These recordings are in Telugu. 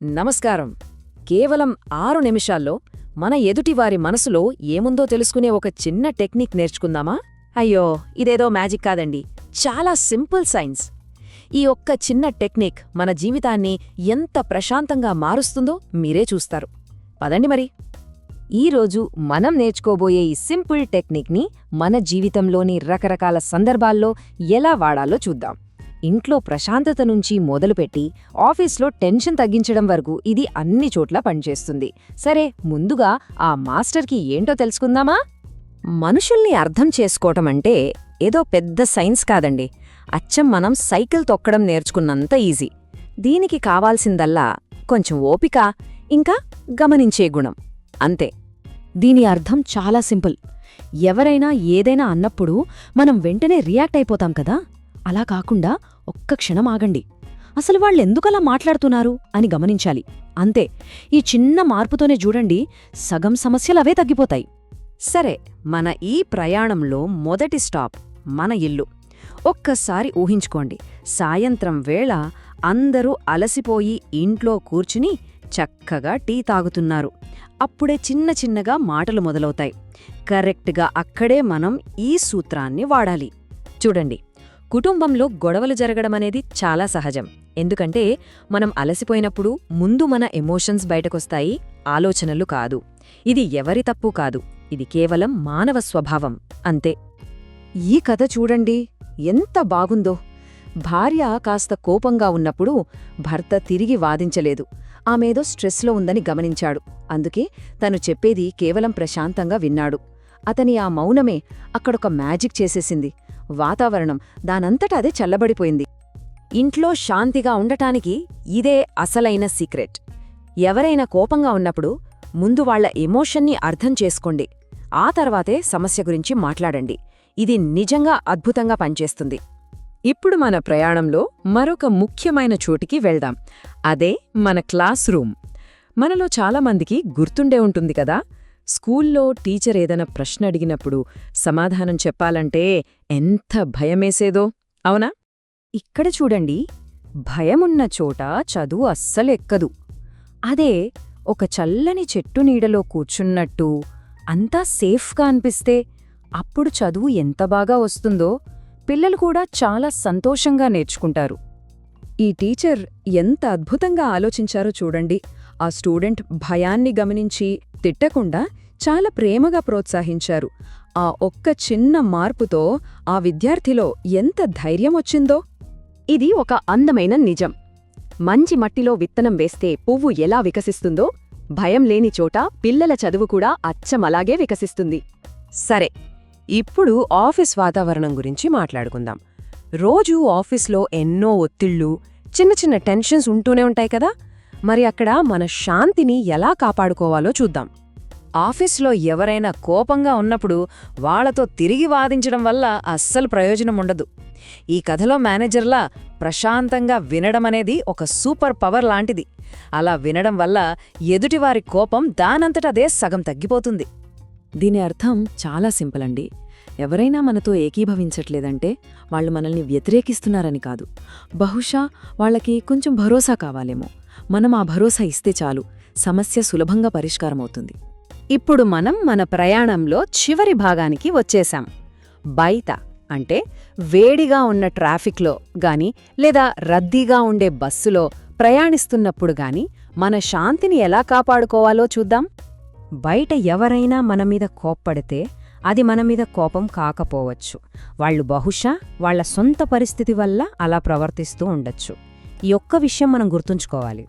నమస్కారం. కేవలం 6 నిమిషాల్లో మన ఎదుటివారి మనసులో ఏముందో తెలుసుకునే ఒక చిన్న టెక్నిక్ నేర్చుకుందామా? అయ్యో, ఇదేదో మ్యాజిక్ కాదండి, చాలా సింపుల్ సైన్స్. ఈ ఒక్క చిన్న టెక్నిక్ మన జీవితాన్ని ఎంత ప్రశాంతంగా మారుస్తుందో మీరే చూస్తారు. పదండి మరి. ఈరోజు మనం నేర్చుకోబోయే ఈ సింపుల్ టెక్నిక్ని మన జీవితంలోని రకరకాల సందర్భాల్లో ఎలా వాడాలో చూద్దాం. ఇంట్లో ప్రశాంతత నుంచి మొదలుపెట్టి ఆఫీస్లో టెన్షన్ తగ్గించడం వరకు ఇది అన్ని చోట్ల పనిచేస్తుంది. సరే, ముందుగా ఆ మాస్టర్కి ఏంటో తెలుసుకుందామా? మనుషుల్ని అర్థం చేసుకోవటం అంటే ఏదో పెద్ద సైన్స్ కాదండి. అచ్చం మనం సైకిల్ తొక్కడం నేర్చుకున్నంత ఈజీ. దీనికి కావాల్సిందల్లా కొంచెం ఓపిక, ఇంకా గమనించే గుణం, అంతే. దీని అర్థం చాలా సింపుల్. ఎవరైనా ఏదైనా అన్నప్పుడు మనం వెంటనే రియాక్ట్ అయిపోతాం కదా, అలా కాకుండా ఒక్క క్షణం ఆగండి. అసలు వాళ్ళెందుకలా మాట్లాడుతున్నారు అని గమనించాలి, అంతే. ఈ చిన్న మార్పుతోనే చూడండి, సగం సమస్యలవే తగ్గిపోతాయి. సరే, మన ఈ ప్రయాణంలో మొదటి స్టాప్ మన ఇల్లు. ఒక్కసారి ఊహించుకోండి, సాయంత్రం వేళ అందరూ అలసిపోయి ఇంట్లో కూర్చుని చక్కగా టీ తాగుతున్నారు. అప్పుడే చిన్న చిన్నగా మాటలు మొదలవుతాయి. కరెక్ట్గా అక్కడే మనం ఈ సూత్రాన్ని వాడాలి. చూడండి, కుటుంబంలో గొడవలు జరగడమనేది చాలా సహజం. ఎందుకంటే మనం అలసిపోయినప్పుడు ముందు మన ఎమోషన్స్ బయటకొస్తాయి, ఆలోచనలు కాదు. ఇది ఎవరి తప్పు కాదు, ఇది కేవలం మానవ స్వభావం, అంతే. ఈ కథ చూడండి, ఎంత బాగుందో. భార్య కాస్త కోపంగా ఉన్నప్పుడు భర్త తిరిగి వాదించలేదు. ఆమెదో స్ట్రెస్లో ఉందని గమనించాడు. అందుకే తను చెప్పేది కేవలం ప్రశాంతంగా విన్నాడు. అతని ఆ మౌనమే అక్కడొక మ్యాజిక్ చేసేసింది. వాతావరణం దానంతట అదే చల్లబడిపోయింది. ఇంట్లో శాంతిగా ఉండటానికి ఇదే అసలైన సీక్రెట్. ఎవరైనా కోపంగా ఉన్నప్పుడు ముందు వాళ్ల ఎమోషన్ని అర్థం చేసుకోండి, ఆ తర్వాతే సమస్య గురించి మాట్లాడండి. ఇది నిజంగా అద్భుతంగా పనిచేస్తుంది. ఇప్పుడు మన ప్రయాణంలో మరొక ముఖ్యమైన చోటికి వెళ్దాం. అదే మన క్లాస్ రూమ్. మనలో చాలామందికి గుర్తుండే ఉంటుంది కదా, స్కూల్లో టీచర్ ఏదైనా ప్రశ్న అడిగినప్పుడు సమాధానం చెప్పాలంటే ఎంత భయమేసేదో, అవునా? ఇక్కడ చూడండి, భయమున్న చోట చదువు అస్సలెక్కదు. అదే ఒక చల్లని చెట్టు నీడలో కూర్చున్నట్టు అంతా సేఫ్గా అనిపిస్తే అప్పుడు చదువు ఎంత బాగా వస్తుందో పిల్లలు కూడా చాలా సంతోషంగా నేర్చుకుంటారు. ఈ టీచర్ ఎంత అద్భుతంగా ఆలోచించారో చూడండి. ఆ స్టూడెంట్ భయాన్ని గమనించి తిట్టకుండా చాలా ప్రేమగా ప్రోత్సహించారు. ఆ ఒక్క చిన్న మార్పుతో ఆ విద్యార్థిలో ఎంత ధైర్యమొచ్చిందో. ఇది ఒక అందమైన నిజం. మంచి మట్టిలో విత్తనం వేస్తే పువ్వు ఎలా వికసిస్తుందో, భయం లేని చోట పిల్లల చదువు కూడా అచ్చమలాగే వికసిస్తుంది. సరే, ఇప్పుడు ఆఫీస్ వాతావరణం గురించి మాట్లాడుకుందాం. రోజూ ఆఫీస్లో ఎన్నో ఒత్తిళ్లు, చిన్న చిన్న టెన్షన్స్ ఉంటూనే ఉంటాయి కదా. మరి అక్కడ మన శాంతిని ఎలా కాపాడుకోవాలో చూద్దాం. ఆఫీస్లో ఎవరైనా కోపంగా ఉన్నప్పుడు వాళ్లతో తిరిగి వాదించడం వల్ల అస్సలు ప్రయోజనం ఉండదు. ఈ కథలో మేనేజర్లా ప్రశాంతంగా వినడమనేది ఒక సూపర్ పవర్ లాంటిది. అలా వినడం వల్ల ఎదుటివారి కోపం దానంతటదే సగం తగ్గిపోతుంది. దీని అర్థం చాలా సింపుల్ అండి. ఎవరైనా మనతో ఏకీభవించట్లేదంటే వాళ్ళు మనల్ని వ్యతిరేకిస్తున్నారని కాదు. బహుశా వాళ్ళకి కొంచెం భరోసా కావాలేమో. మనం ఆ భరోసా ఇస్తే చాలు, సమస్య సులభంగా పరిష్కారమవుతుంది. ఇప్పుడు మనం మన ప్రయాణంలో చివరి భాగానికి వచ్చేశాం. బయట అంటే వేడిగా ఉన్న ట్రాఫిక్లో గాని లేదా రద్దీగా ఉండే బస్సులో ప్రయాణిస్తున్నప్పుడు గాని మన శాంతిని ఎలా కాపాడుకోవాలో చూద్దాం. బయట ఎవరైనా మనమీద కోప్పడితే అది మనమీద కోపం కాకపోవచ్చు. వాళ్ళు బహుశా వాళ్ల సొంత పరిస్థితి వల్ల అలా ప్రవర్తిస్తూ ఉండొచ్చు. ఈ ఒక్క విషయం మనం గుర్తుంచుకోవాలి.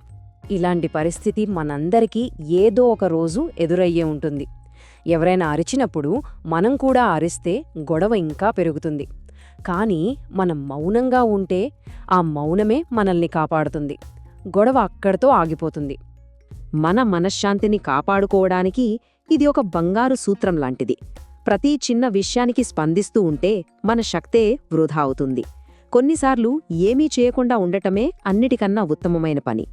ఇలాంటి పరిస్థితి మనందరికీ ఏదో ఒక రోజు ఎదురయ్యే ఉంటుంది. ఎవరైనా అరిచినప్పుడు మనం కూడా అరిస్తే గొడవ ఇంకా పెరుగుతుంది. కానీ మనం మౌనంగా ఉంటే ఆ మౌనమే మనల్ని కాపాడుతుంది. గొడవ అక్కడితో ఆగిపోతుంది. మన మనశ్శాంతిని కాపాడుకోవడానికి ఇది ఒక బంగారు సూత్రం లాంటిది. ప్రతి చిన్న విషయానికి స్పందిస్తూ ఉంటే మన శక్తే వృధా అవుతుంది. కొన్నిసార్లు ఏమీ చేయకుండా ఉండటమే అన్నిటికన్నా ఉత్తమమైన పని.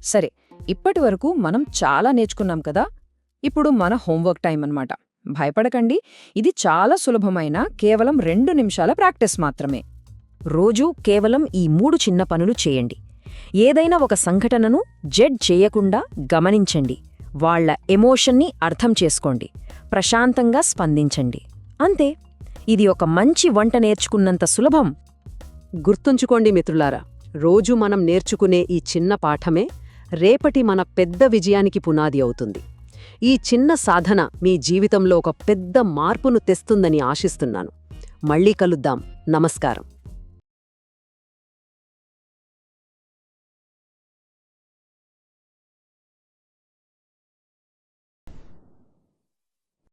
సరే, ఇప్పటివరకు మనం చాలా నేర్చుకున్నాం కదా. ఇప్పుడు మన హోంవర్క్ టైం అన్నమాట. భయపడకండి, ఇది చాలా సులభమైన కేవలం 2 నిమిషాల ప్రాక్టీస్ మాత్రమే. రోజూ కేవలం ఈ 3 చిన్న పనులు చేయండి. ఏదైనా ఒక సంఘటనను జడ్జ్ చేయకుండా గమనించండి, వాళ్ళ ఎమోషన్ని అర్థం చేసుకోండి, ప్రశాంతంగా స్పందించండి. అంతే. ఇది ఒక మంచి వంట నేర్చుకున్నంత సులభం. గుర్తుంచుకోండి మిత్రులారా, రోజు మనం నేర్చుకునే ఈ చిన్న పాఠమే రేపటి మన పెద్ద విజయానికి పునాది అవుతుంది. ఈ చిన్న సాధన మీ జీవితంలో ఒక పెద్ద మార్పును తెస్తుందని ఆశిస్తున్నాను. మళ్ళీ కలుద్దాం. నమస్కారం.